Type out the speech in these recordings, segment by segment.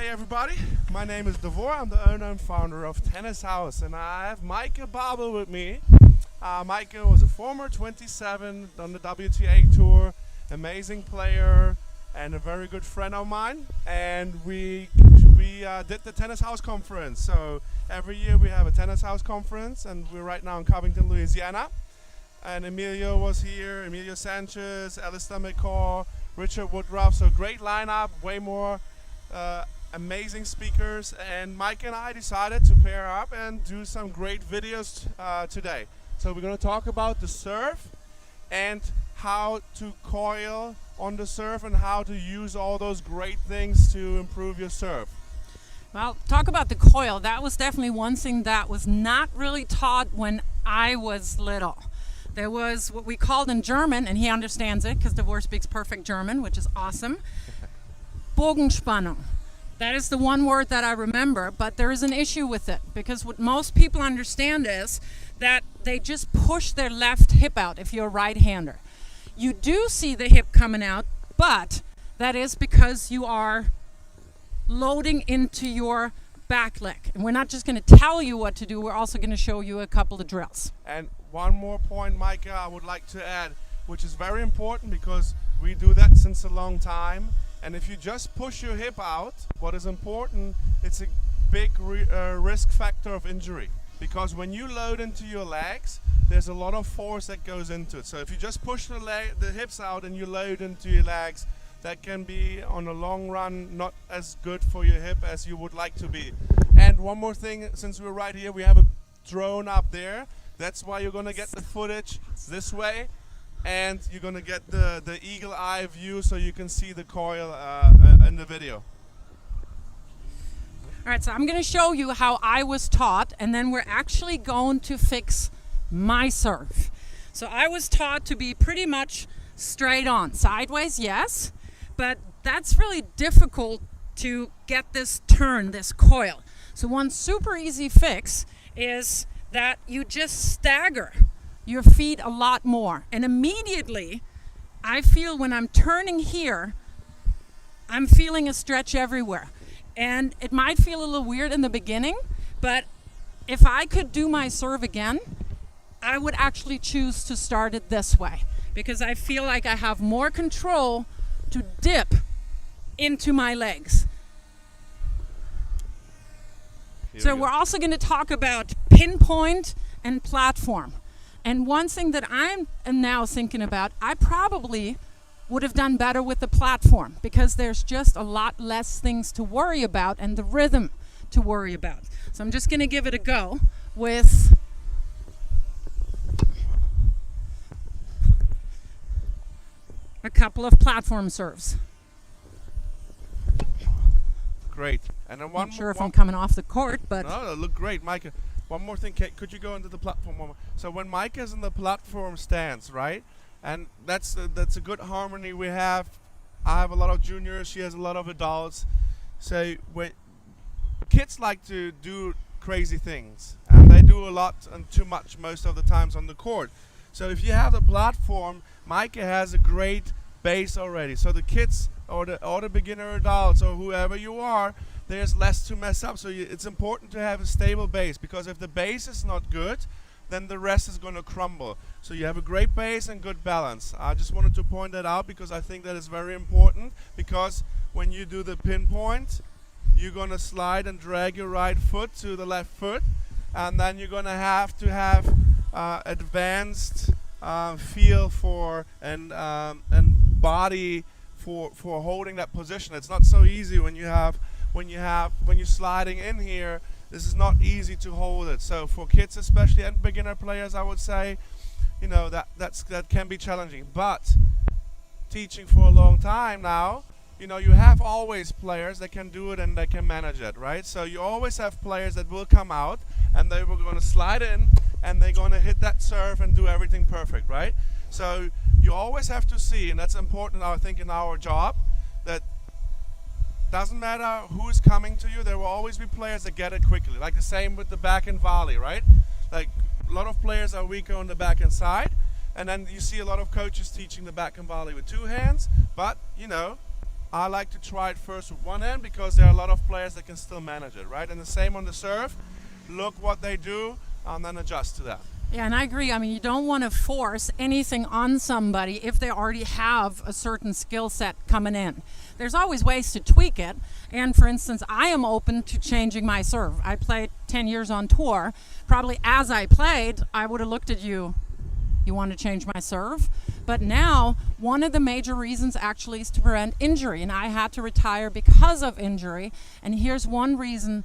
Hi everybody, my name is Davor. I'm the owner and founder of Tennis House, and I have Meike Babel with me. Meike was a former 27 on the WTA tour, amazing player and a very good friend of mine. And we did the Tennis House conference. So every year we have a Tennis House conference, and we're right now in Covington, Louisiana. And Emilio was here, Emilio Sanchez, Alistair McCaw, Richard Woodruff. So great lineup, way more amazing speakers, and Meike and I decided to pair up and do some great videos today. So we're going to talk about the serve and how to coil on the serve and how to use all those great things to improve your serve. Well, talk about the coil. That was definitely one thing that was not really taught when I was little. There was what we called in German, and he understands it because Davor speaks perfect German, which is awesome. Bogenspannung. That is the one word that I remember, but there is an issue with it because what most people understand is that they just push their left hip out if you're a right-hander. You do see the hip coming out, but that is because you are loading into your back leg. And we're not just going to tell you what to do, we're also going to show you a couple of drills. And one more point, Meike, I would like to add, which is very important because we do that since a long time. And if you just push your hip out, what is important, it's a big risk factor of injury. Because when you load into your legs, there's a lot of force that goes into it. So if you just push the hips out and you load into your legs, that can be, on a long run, not as good for your hip as you would like to be. And one more thing, since we're right here, we have a drone up there. That's why you're going to get the footage this way. And you're going to get the eagle eye view so you can see the coil in the video. All right, so I'm going to show you how I was taught, and then we're actually going to fix my serve. So I was taught to be pretty much straight on. Sideways, yes, but that's really difficult to get this turn, this coil. So one super easy fix is that you just stagger your feet a lot more. And immediately, I feel when I'm turning here, I'm feeling a stretch everywhere. And it might feel a little weird in the beginning, but if I could do my serve again, I would actually choose to start it this way because I feel like I have more control to dip into my legs. So we're also going to talk about pinpoint and platform. And one thing that I'm now thinking about, I probably would have done better with the platform because there's just a lot less things to worry about and the rhythm to worry about. So I'm just going to give it a go with a couple of platform serves. Great. And then Not sure if I'm coming off the court, but no, it looked great, Meike. One more thing, could you go into the platform one more? So when Meike is in the platform stance, right? And that's a good harmony we have. I have a lot of juniors, she has a lot of adults. So when kids like to do crazy things, and they do a lot and too much most of the times on the court. So if you have the platform, Meike has a great base already. So the kids or the beginner adults or whoever you are, there's less to mess up. So it's important to have a stable base because if the base is not good, then the rest is going to crumble. So you have a great base and good balance. I just wanted to point that out because I think that is very important because when you do the pinpoint, you're going to slide and drag your right foot to the left foot, and then you're going to have advanced feel for and body for holding that position. It's not so easy when you're sliding in here. This is not easy to hold it. So for kids especially and beginner players, I would say, you know, that can be challenging. But teaching for a long time now, you know, you have always players that can do it and that can manage it, right? So you always have players that will come out and they were going to slide in and they're going to hit that serve and do everything perfect, right? So you always have to see, and that's important, I think, in our job, that doesn't matter who's coming to you, there will always be players that get it quickly. Like the same with the backhand volley, right? Like a lot of players are weaker on the backhand side, and then you see a lot of coaches teaching the backhand volley with two hands, but you know, I like to try it first with one hand because there are a lot of players that can still manage it, right? And the same on the serve. Look what they do and then adjust to that. Yeah, and I agree. I mean, you don't want to force anything on somebody if they already have a certain skill set coming in. There's always ways to tweak it. And for instance, I am open to changing my serve. I played 10 years on tour. Probably as I played, I would have looked at you. You want to change my serve? But now, one of the major reasons actually is to prevent injury. And I had to retire because of injury. And here's one reason,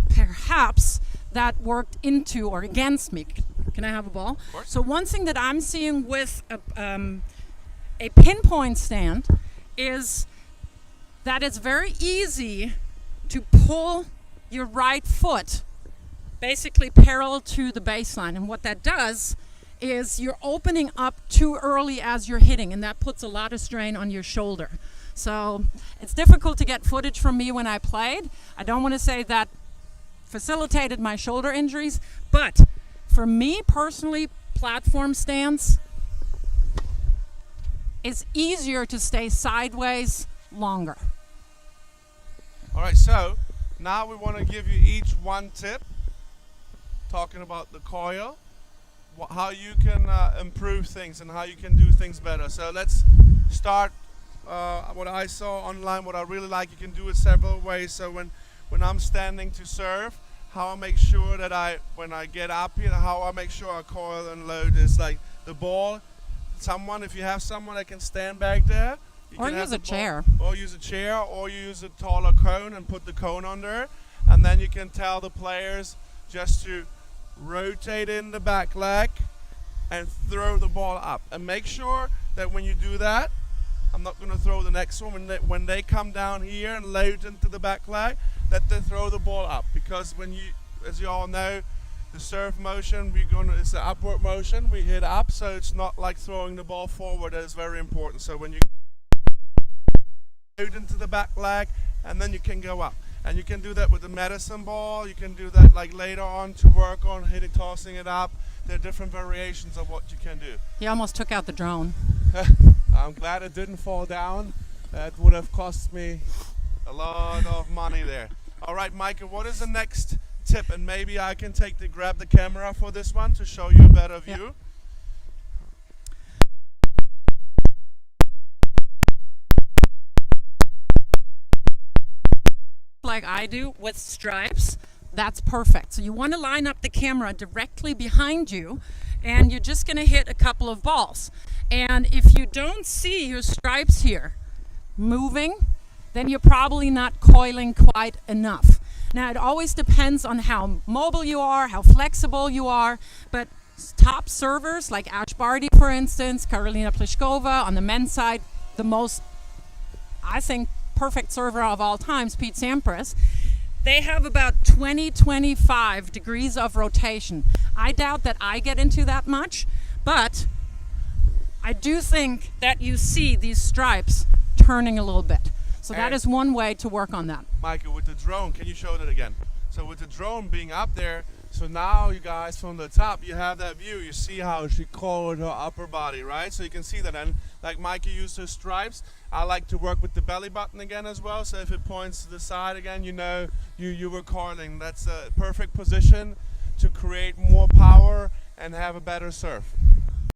perhaps, that worked into or against me. Can I have a ball? Of course. So one thing that I'm seeing with a pinpoint stand is that it's very easy to pull your right foot basically parallel to the baseline. And what that does is you're opening up too early as you're hitting, and that puts a lot of strain on your shoulder. So it's difficult to get footage from me when I played. I don't want to say that facilitated my shoulder injuries, but for me personally, platform stance is easier to stay sideways longer. All right, so now we want to give you each one tip, talking about the coil, how you can improve things and how you can do things better. So let's start what I saw online, what I really like. You can do it several ways. So when I'm standing to serve, how I make sure that when I get up here, how I make sure I coil and load is like the ball. If you have someone that can stand back there, Or use a chair. Or use a chair, or you use a taller cone and put the cone under it. And then you can tell the players just to rotate in the back leg and throw the ball up. And make sure that when you do that, I'm not going to throw the next one, when they come down here and load into the back leg, that they throw the ball up. Because when you, as you all know, the serve motion, it's an upward motion, we hit up, so it's not like throwing the ball forward. That is very important. So when you into the back leg, and then you can go up, and you can do that with the medicine ball. You can do that like later on to work on tossing it up. There are different variations of what you can do. He almost took out the drone. I'm glad it didn't fall down. That would have cost me a lot of money there. All right, Meike, what is the next tip? And maybe I can grab the camera for this one to show you a better view. Yeah. Like I do with stripes, that's perfect. So you want to line up the camera directly behind you, and you're just going to hit a couple of balls. And if you don't see your stripes here moving, then you're probably not coiling quite enough. Now it always depends on how mobile you are, how flexible you are, but top servers like Ash Barty, for instance, Karolina Pliskova on the men's side, the most, I think, perfect server of all times, Pete Sampras, they have about 20-25 degrees of rotation. I doubt that I get into that much, but I do think that you see these stripes turning a little bit. So that is one way to work on that. Meike, with the drone, can you show that again? So with the drone being up there, so now you guys from the top, you have that view. You see how she coiled her upper body, right? So you can see that. And like Meike used her stripes, I like to work with the belly button again as well. So if it points to the side again, you know you were coiling. That's a perfect position to create more power and have a better serve.